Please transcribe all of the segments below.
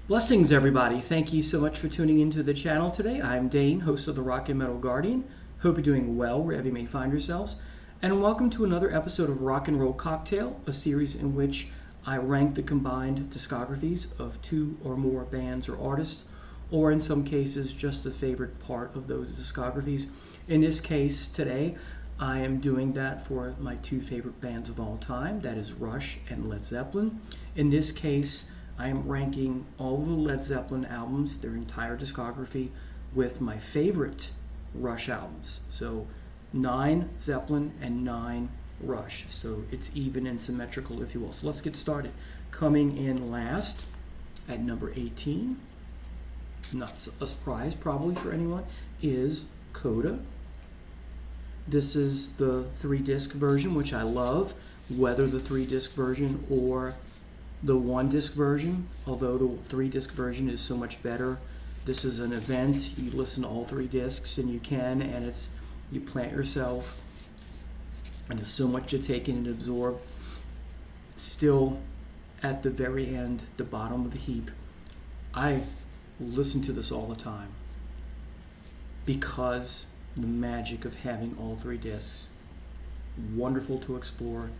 Blessings, everybody. Thank you so much for tuning into the channel today. I'm Dane, host of the Rock and Metal Guardian. Hope you're doing well wherever you may find yourselves. And welcome to another episode of Rock and Roll Cocktail, a series in which I rank the combined discographies of two or more bands or artists, or in some cases, just a favorite part of those discographies. In this case, today, I am doing that for my two favorite bands of all time, that is Rush and Led Zeppelin. In this case, I am ranking all of the Led Zeppelin albums, their entire discography, with my favorite Rush albums. So 9 Zeppelin and 9 Rush. So it's even and symmetrical, if you will. So let's get started. Coming in last at number 18, not a surprise probably for anyone, is Coda. This is the 3-disc version, which I love, whether the 3-disc version or the 1-disc version, although the 3-disc version is so much better. This is an event. You listen to all 3 discs, and you can, and you plant yourself, and there's so much to take in and absorb. Still, at the very end, the bottom of the heap, I listen to this all the time because the magic of having all 3 discs. Wonderful to explore.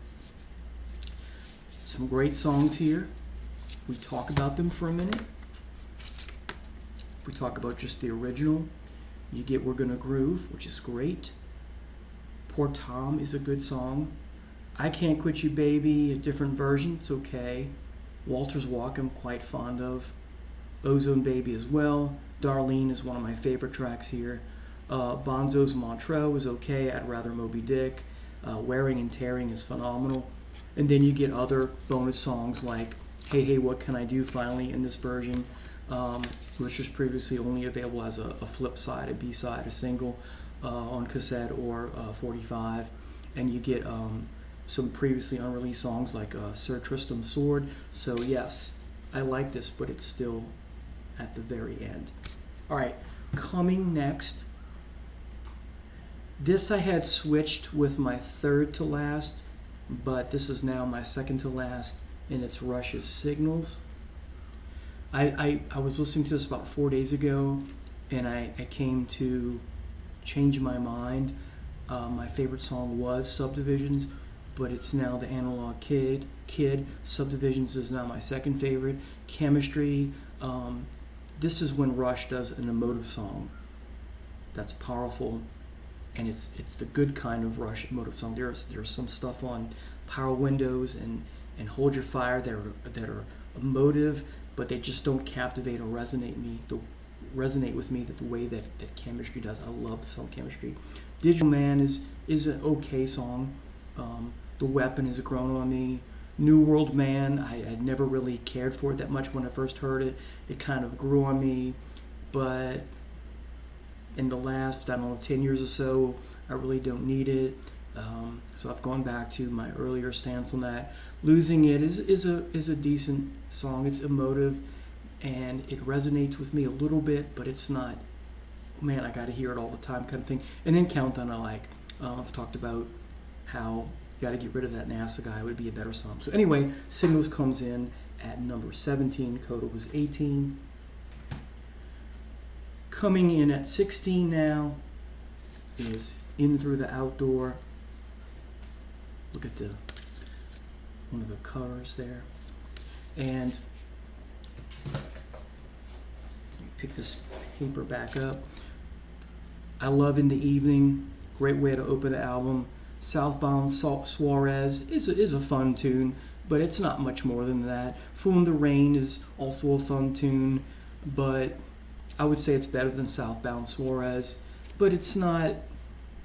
Some great songs here. We talk about them for a minute. We talk about just the original. You get We're Gonna Groove, which is great. Poor Tom is a good song. I Can't Quit You Baby, a different version, it's okay. Walter's Walk I'm quite fond of. Ozone Baby as well. Darlene is one of my favorite tracks here. Bonzo's Montreux is okay. I'd rather Moby Dick. Wearing and Tearing is phenomenal. And then you get other bonus songs like Hey Hey What Can I Do finally in this version, which was previously only available as a flip side, a B-side, a single on cassette or 45. And you get some previously unreleased songs like Sir Tristram's Sword. So yes, I like this, but it's still at the very end. All right, coming next. This I had switched with my third to last, but this is now my second to last, and it's Rush's Signals. I was listening to this about 4 days ago, and I came to change my mind. My favorite song was Subdivisions, but it's now the Analog Kid. Subdivisions is now my second favorite. Chemistry. This is when Rush does an emotive song that's powerful. And it's the good kind of Rush emotive song. There's some stuff on Power Windows and Hold Your Fire that are emotive, but they just don't captivate or resonate with me the way that Chemistry does. I love the song Chemistry. Digital Man is an okay song. The Weapon has grown on me. New World Man, I never really cared for it that much when I first heard it. It kind of grew on me, but in the last, 10 years or so, I really don't need it. So I've gone back to my earlier stance on that. Losing It is a decent song. It's emotive, and it resonates with me a little bit, but it's not, man, I got to hear it all the time kind of thing. And then Countdown I like. I've talked about how you got to get rid of that NASA guy. It would be a better song. So anyway, Signals comes in at number 17. Coda was 18. Coming in at 16 now is In Through the Outdoor. Look at one of the covers there. And pick this paper back up. I love In the Evening. Great way to open the album. Southbound Suarez is a fun tune, but it's not much more than that. Fool in the Rain is also a fun tune, but I would say it's better than Southbound Suarez, but it's not,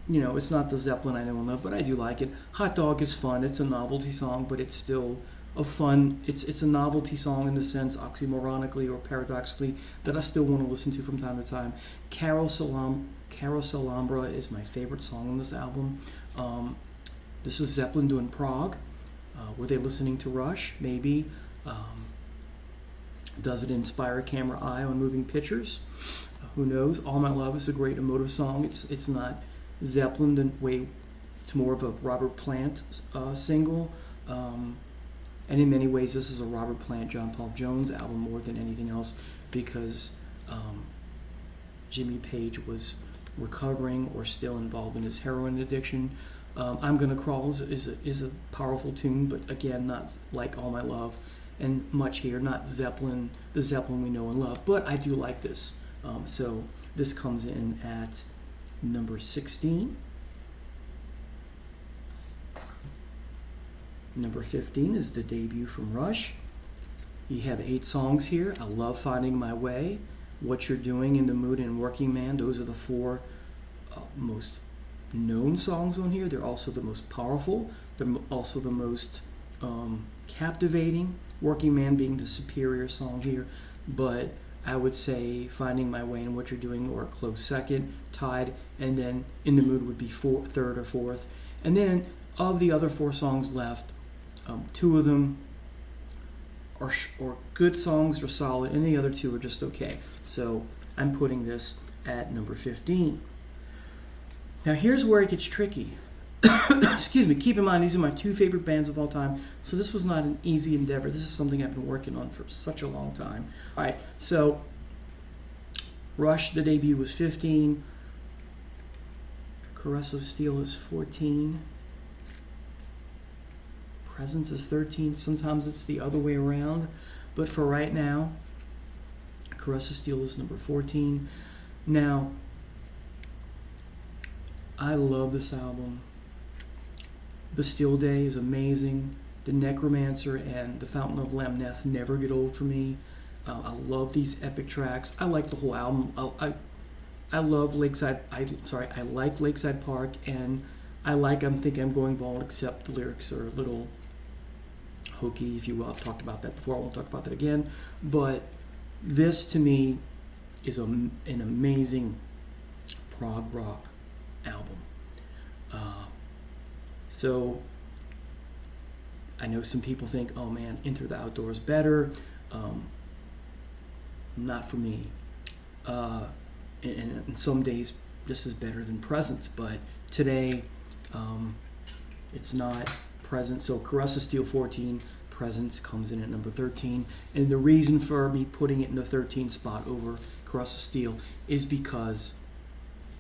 it's not the Zeppelin I know and love, but I do like it. Hot Dog is fun. It's a novelty song, but it's still it's a novelty song in the sense, oxymoronically or paradoxically, that I still want to listen to from time to time. Carousel Alhambra is my favorite song on this album. This is Zeppelin doing Prague. Were they listening to Rush? Maybe. Does it inspire a camera eye on moving pictures? Who knows? All My Love is a great emotive song. It's not Zeppelin the way. It's more of a Robert Plant single. And in many ways, this is a Robert Plant, John Paul Jones album more than anything else, because Jimmy Page was recovering or still involved in his heroin addiction. I'm Gonna Crawl is a powerful tune, but again, not like All My Love and Much Here, not Zeppelin, the Zeppelin we know and love, but I do like this. So this comes in at number 16. Number 15 is the debut from Rush. You have 8 songs here. I love Finding My Way, What You're Doing, In the Mood, and Working Man. Those are the 4 most known songs on here. They're also the most powerful. They're also the most captivating. Working Man being the superior song here, but I would say Finding My Way and What You're Doing are a close second, tied, and then In the Mood would be third or fourth. And then of the other 4 songs left, 2 of them are good songs, are solid, and the other 2 are just okay. So I'm putting this at number 15. Now here's where it gets tricky. Excuse me, keep in mind these are my 2 favorite bands of all time, so this was not an easy endeavor. This is something I've been working on for such a long time. Alright, so Rush, the debut, was 15. Caress of Steel is 14. Presence is 13. Sometimes it's the other way around, but for right now, Caress of Steel is number 14. Now, I love this album. Bastille Day is amazing. The Necromancer and The Fountain of Lamneth never get old for me. I love these epic tracks. I like the whole album. I love Lakeside. I like Lakeside Park, and I like I'm Thinking I'm Going Bald, except the lyrics are a little hokey, if you will. I've talked about that before. I won't talk about that again. But this, to me, is an amazing prog rock album. So I know some people think, oh man, Enter the Outdoors better. Not for me. And some days this is better than Presence, but today it's not Presence. So Caress of Steel 14, Presence comes in at number 13. And the reason for me putting it in the 13th spot over Caress of Steel is because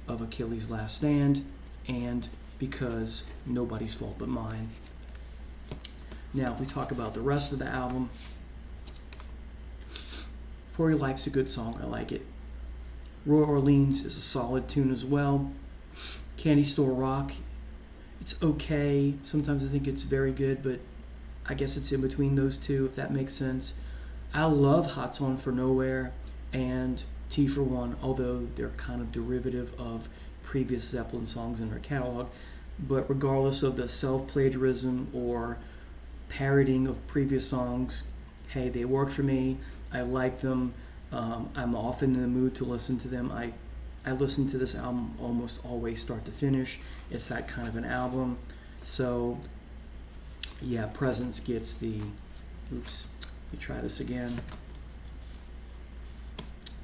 of Achilles' Last Stand and because Nobody's Fault But Mine. Now, if we talk about the rest of the album, For Your Life's a good song. I like it. Roy Orleans is a solid tune as well. Candy Store Rock, it's okay. Sometimes I think it's very good, but I guess it's in between those 2, if that makes sense. I love Hot Song for Nowhere and T for One, although they're kind of derivative of previous Zeppelin songs in their catalog. But regardless of the self-plagiarism or parodying of previous songs, hey, they work for me. I like them. I'm often in the mood to listen to them. I listen to this album almost always start to finish. It's that kind of an album. So, yeah, Presence gets the... Oops. Let me try this again.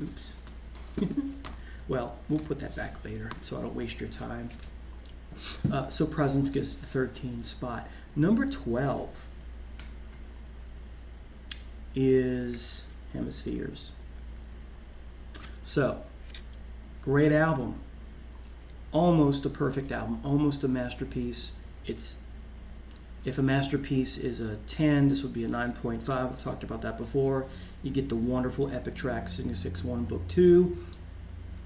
Oops. Well, we'll put that back later so I don't waste your time. So Presence gets the 13th spot. Number 12 is Hemispheres. So, great album. Almost a perfect album. Almost a masterpiece. If a masterpiece is a 10, this would be a 9.5. I've talked about that before. You get the wonderful epic track, Sing 6-1, Book 2.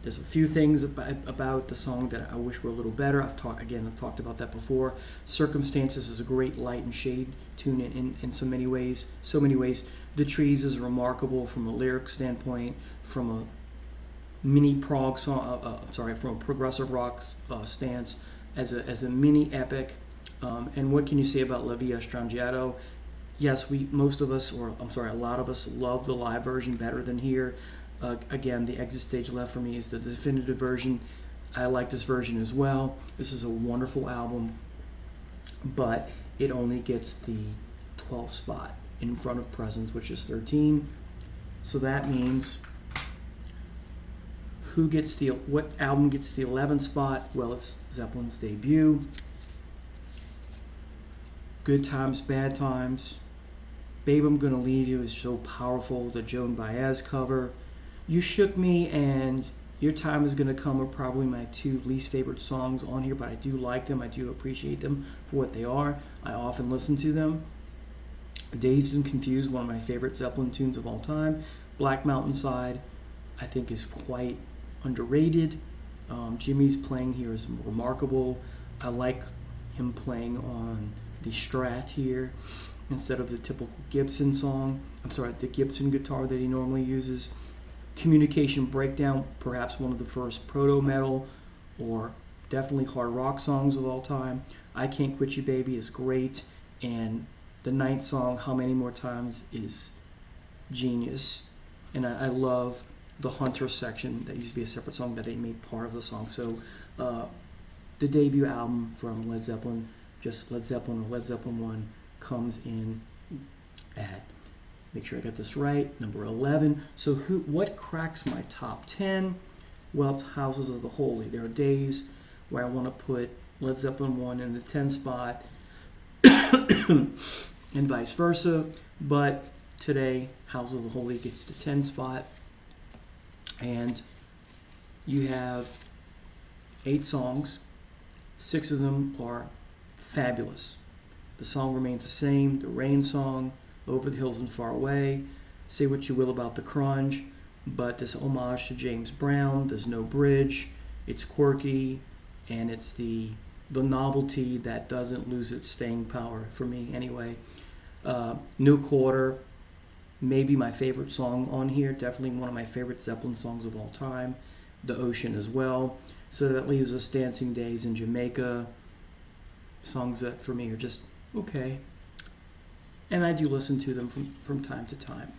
There's a few things about the song that I wish were a little better. I've talked about that before. Circumstances is a great light and shade tune in so many ways. The Trees is remarkable from a lyric standpoint, from a mini prog song. From a progressive rock stance, as a mini epic. And what can you say about La Via Strangiato? Yes, a lot of us love the live version better than here. Again, the Exit Stage Left for me is the definitive version. I like this version as well. This is a wonderful album, but it only gets the 12th spot in front of Presence, which is 13. So that means what album gets the 11th spot? Well, it's Zeppelin's debut. Good Times, Bad Times. Babe, I'm Gonna Leave You is so powerful. The Joan Baez cover. You Shook Me and Your Time Is Gonna Come are probably my two least favorite songs on here, but I do like them. I do appreciate them for what they are. I often listen to them. Dazed and Confused, one of my favorite Zeppelin tunes of all time. Black Mountainside, I think, is quite underrated. Jimmy's playing here is remarkable. I like him playing on the Strat here instead of the typical Gibson the Gibson guitar that he normally uses. Communication Breakdown, perhaps one of the first proto-metal or definitely hard rock songs of all time. I Can't Quit You Baby is great, and the ninth song, How Many More Times, is genius. And I love the Hunter section that used to be a separate song that they made part of the song. So the debut album from Led Zeppelin, just Led Zeppelin or Led Zeppelin 1, comes in at, make sure I got this right, number 11. So what cracks my top 10? Well, it's Houses of the Holy. There are days where I want to put Led Zeppelin 1 in the 10 spot and vice versa, but today Houses of the Holy gets the 10 spot. And you have 8 songs. 6 of them are fabulous. The Song Remains the Same, the Rain Song, Over the Hills and Far Away, Say What You Will About the Crunge, but this homage to James Brown, there's no bridge, it's quirky, and it's the novelty that doesn't lose its staying power, for me anyway. New Quarter, maybe my favorite song on here, definitely one of my favorite Zeppelin songs of all time. The Ocean as well. So that leaves us Dancing Days in Jamaica, songs that for me are just okay. And I do listen to them from time to time.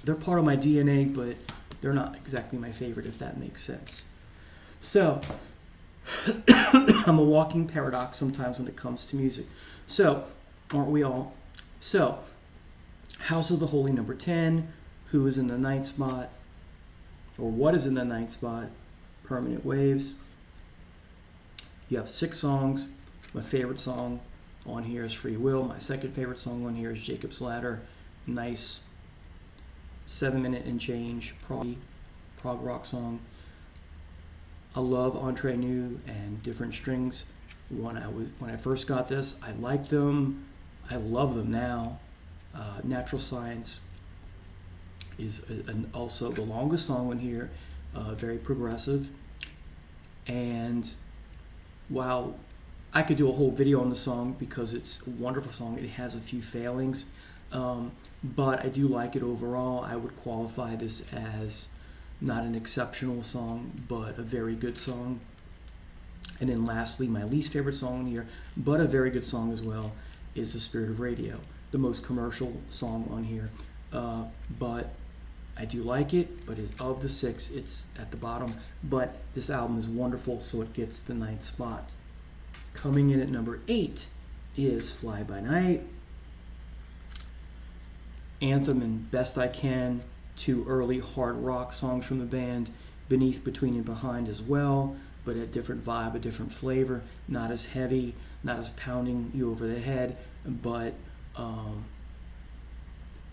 They're part of my DNA, but they're not exactly my favorite, if that makes sense. So, I'm a walking paradox sometimes when it comes to music. So, aren't we all? So, House of the Holy, number 10. Who is in the 9th spot? Or what is in the 9th spot? Permanent Waves. You have 6 songs. My favorite song on here is Free Will. My second favorite song on here is Jacob's Ladder. Nice 7-minute and change prog rock song. I love Entre Nous and Different Strings. When I first got this, I liked them. I love them now. Natural Science is also the longest song on here, very progressive. And while I could do a whole video on the song because it's a wonderful song, it has a few failings, but I do like it overall. I would qualify this as not an exceptional song, but a very good song. And then lastly, my least favorite song on here, but a very good song as well, is The Spirit of Radio. The most commercial song on here, but I do like it. But of the 6, it's at the bottom. But this album is wonderful, so it gets the 9th spot. Coming in at number 8 is Fly By Night. Anthem and Best I Can, 2 early hard rock songs from the band. Beneath, Between, and Behind as well, but a different vibe, a different flavor. Not as heavy, not as pounding you over the head, but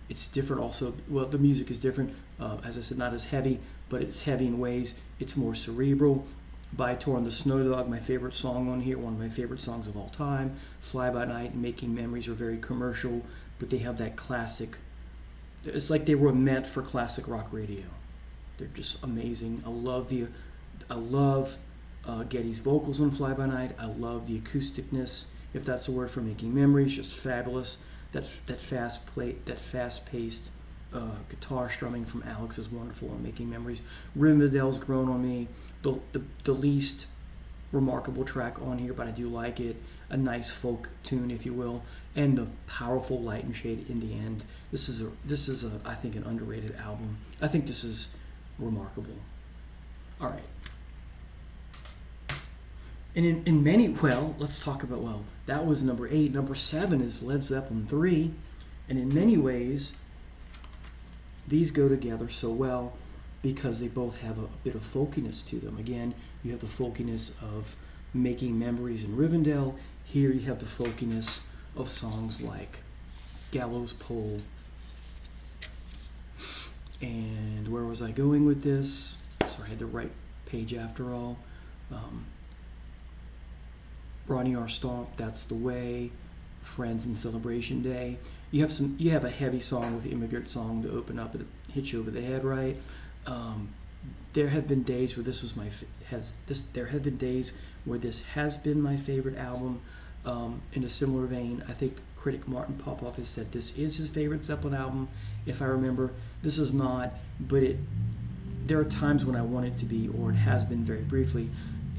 it's different also. Well, the music is different. As I said, not as heavy, but it's heavy in ways. It's more cerebral. By Tor and the Snow Dog, my favorite song on here, one of my favorite songs of all time. Fly By Night and Making Memories are very commercial, but they have that classic. It's like they were meant for classic rock radio. They're just amazing. I love Geddy's vocals on Fly By Night. I love the acousticness, if that's a word, for Making Memories. Just fabulous. That fast-paced guitar strumming from Alex is wonderful on Making Memories. Rivendell's Grown on Me, the least remarkable track on here, but I do like it. A nice folk tune, if you will, and the powerful Light and Shade in the end. This is I think an underrated album. I think this is remarkable. All right. And in many, let's talk about, that was number 8. Number 7 is Led Zeppelin 3. And in many ways, these go together so well because they both have a bit of folkiness to them. Again, you have the folkiness of Making Memories in Rivendell. Here you have the folkiness of songs like gallows pole. And where was I going with this? So I had the right page after all. Ronnie R. Stomp, That's the Way, Friends and Celebration Day. You have a heavy song with the Immigrant Song to open up and hit you over the head, right? There have been days where there have been days where this has been my favorite album. In a similar vein, I think critic Martin Popoff has said this is his favorite Zeppelin album, if I remember. This is not, but there are times when I want it to be, or it has been very briefly.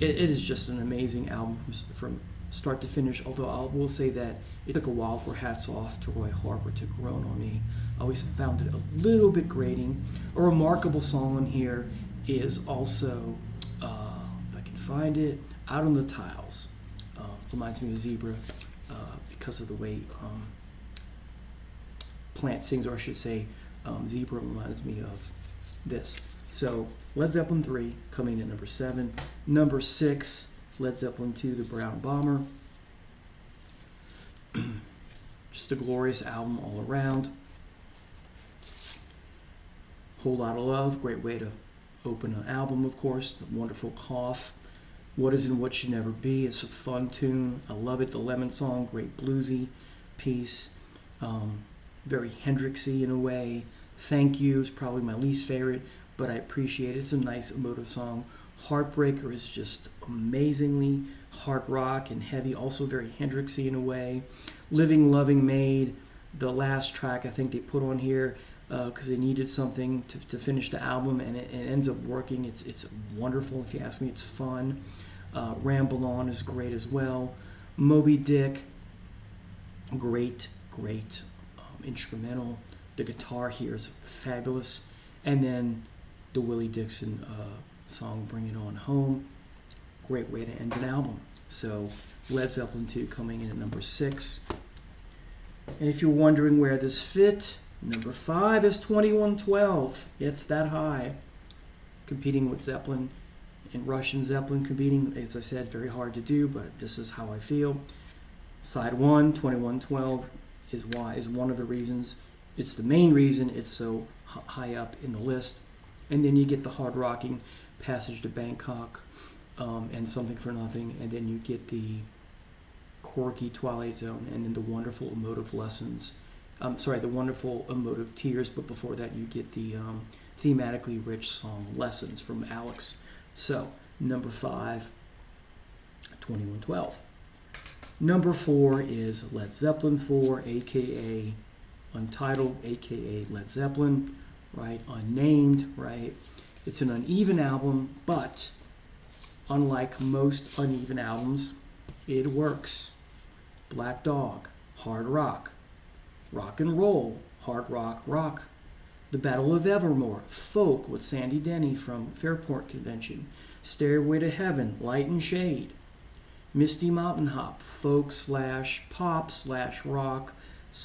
It is just an amazing album from start to finish, although I will say that it took a while for Hats Off to Roy Harper to grow on me. I always found it a little bit grating. A remarkable song on here is also, if I can find it, Out on the Tiles. Reminds me of Zebra because of the way Plant sings, or I should say Zebra reminds me of this. So Led Zeppelin 3 coming in number 7. Number 6, Led Zeppelin 2, The Brown Bomber. Just a glorious album all around. Whole Lot of Love, great way to open an album, of course. The Wonderful Cough. What Is and What Should Never Be. It's a fun tune. I love it. The Lemon Song, great bluesy piece. Very Hendrixy in a way. Thank You is probably my least favorite, but I appreciate it. It's a nice emotive song. Heartbreaker is just amazingly hard rock and heavy, also very Hendrixy in a way. Living, Loving, Made, the last track I think they put on here because they needed something to finish the album, and it ends up working. It's wonderful, if you ask me. It's fun. Ramble On is great as well. Moby Dick, great instrumental. The guitar here is fabulous. And then the Willie Dixon song, Bring It On Home. Great way to end an album. So Led Zeppelin 2 coming in at number 6. And if you're wondering where this fit, number 5 is 2112. It's that high. Competing with Zeppelin and Russian Zeppelin competing, as I said, very hard to do, but this is how I feel. Side 1, 2112 is one of the reasons. It's the main reason it's so high up in the list. And then you get the hard rocking Passage to Bangkok and Something for Nothing, and then you get the quirky Twilight Zone, and then the wonderful emotive lessons. The wonderful emotive Tears, but before that you get the thematically rich song Lessons from Alex. So, number 5, 2112. Number 4 is Led Zeppelin 4, aka Untitled, aka Led Zeppelin, right? Unnamed, right? It's an uneven album, but unlike most uneven albums, it works. Black Dog, hard rock. Rock and roll, hard rock, rock. The Battle of Evermore, folk with Sandy Denny from Fairport Convention. Stairway to Heaven, light and shade. Misty Mountain Hop, folk / pop / rock /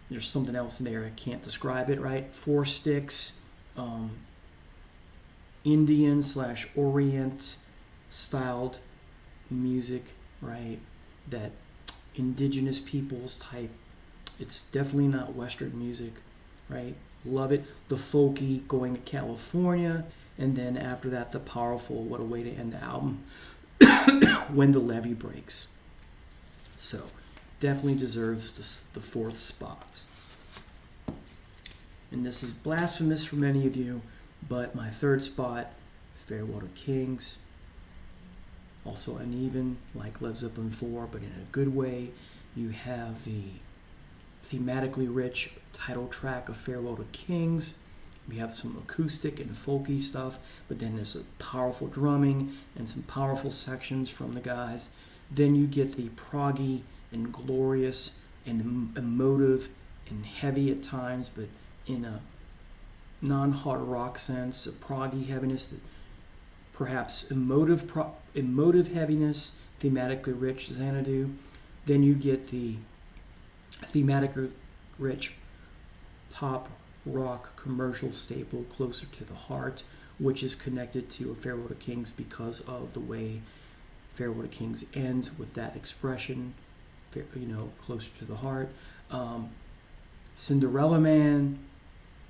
there's something else in there, I can't describe it, right? Four Sticks, Indian / Orient styled music, right? That indigenous peoples type. It's definitely not Western music, right? Love it. The folky Going to California, and then after that, the powerful What a Way to End the Album, When the Levee Breaks. So, definitely deserves the 4th spot. And this is blasphemous for many of you, but my 3rd spot, Farewell to Kings. Also uneven, like Led Zeppelin 4, but in a good way. You have the thematically rich title track of Farewell to Kings. We have some acoustic and folky stuff, but then there's a powerful drumming and some powerful sections from the guys. Then you get the proggy and glorious and emotive and heavy at times, but in a non-hard rock sense, a proggy heaviness, that perhaps emotive heaviness, thematically rich Xanadu. Then you get the thematically rich pop rock commercial staple Closer to the Heart, which is connected to A Farewell to Kings because of the way Farewell to Kings ends with that expression, closer to the heart. Cinderella Man,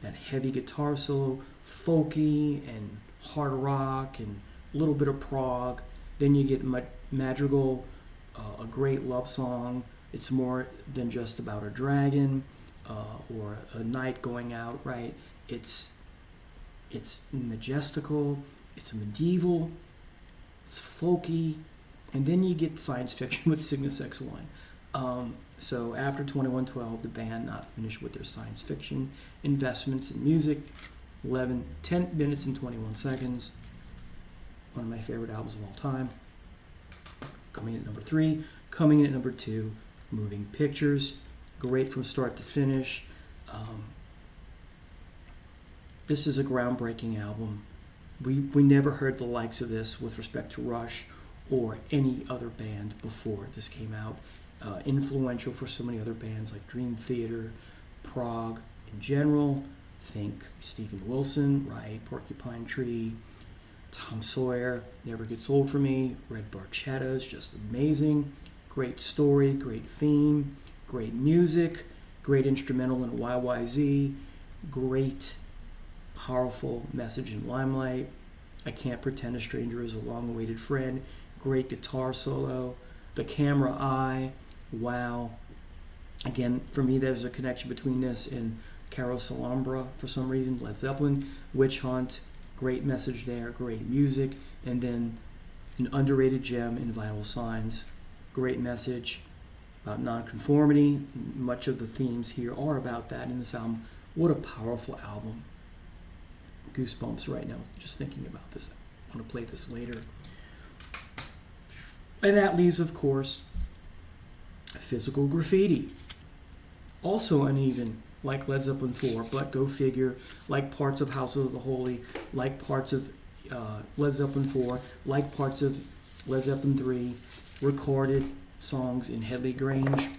that heavy guitar solo, folky and hard rock and a little bit of prog. Then you get Madrigal, a great love song. It's more than just about a dragon or a knight going out, right? It's majestical, it's medieval, it's folky, and then you get science fiction with Cygnus X1. So after 2112, the band not finished with their science fiction investments in music. 10 minutes and 21 seconds. One of my favorite albums of all time. Coming in at number 3. Coming in at number 2, Moving Pictures. Great from start to finish. This is a groundbreaking album. We never heard the likes of this with respect to Rush or any other band before this came out. Influential for so many other bands like Dream Theater, prog in general. Think Stephen Wilson, right? Porcupine Tree, Tom Sawyer, Never Gets Old for Me. Red Barchetta is just amazing. Great story, great theme, great music, great instrumental in YYZ, great powerful message in Limelight. I Can't Pretend a Stranger Is a Long-Awaited Friend. Great guitar solo. The Camera Eye. Wow. Again, for me, there's a connection between this and Carousel Umbra for some reason. Led Zeppelin. Witch Hunt. Great message there. Great music. And then an underrated gem in Vital Signs. Great message about nonconformity. Much of the themes here are about that in this album. What a powerful album. Goosebumps right now just thinking about this. I want to play this later. And that leaves, of course, Physical Graffiti. Also uneven, like Led Zeppelin 4, but go figure, like parts of Houses of the Holy, like parts of Led Zeppelin 4, like parts of Led Zeppelin 3, recorded songs in Headley Grange.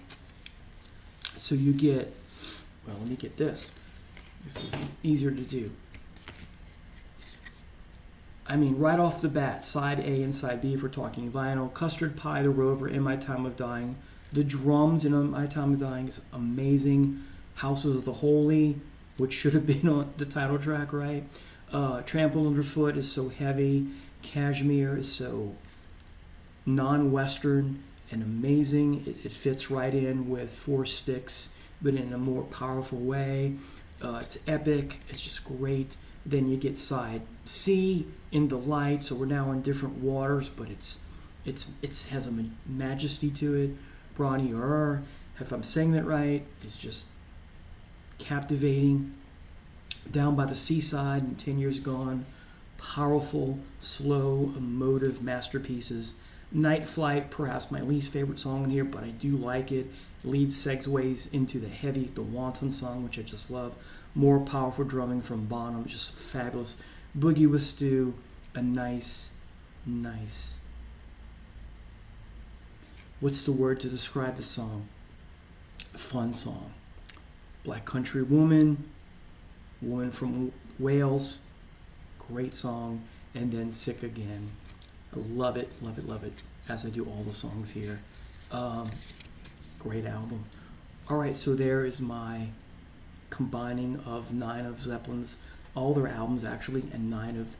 So you get, well, let me get this. This is easier to do. I mean, right off the bat, side A and side B if we're talking vinyl. Custard Pie, The Rover, In My Time of Dying. The drums in My Time of Dying is amazing. Houses of the Holy, which should have been on the title track, right? Trample Underfoot is so heavy. Cashmere is so non-Western and amazing. It fits right in with Four Sticks, but in a more powerful way. It's epic. It's just great. Then you get side C, In the Light, so we're now in different waters, but it has a majesty to it. Bronny Ur, if I'm saying that right, is just captivating. Down by the Seaside and 10 Years Gone, powerful, slow, emotive masterpieces. Night Flight, perhaps my least favorite song in here, but I do like it. Leads segues into the Wanton song, which I just love. More powerful drumming from Bonham, just fabulous. Boogie with Stu, a nice, what's the word to describe the song? Fun song. Black Country Woman from Wales, great song. And then Sick Again. I love it, as I do all the songs here. Great album. All right, so there is my combining of 9 of Zeppelin's, all their albums actually, and 9 of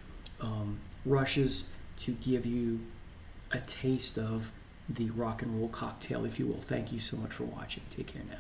Rush's to give you a taste of the rock and roll cocktail, if you will. Thank you so much for watching. Take care now.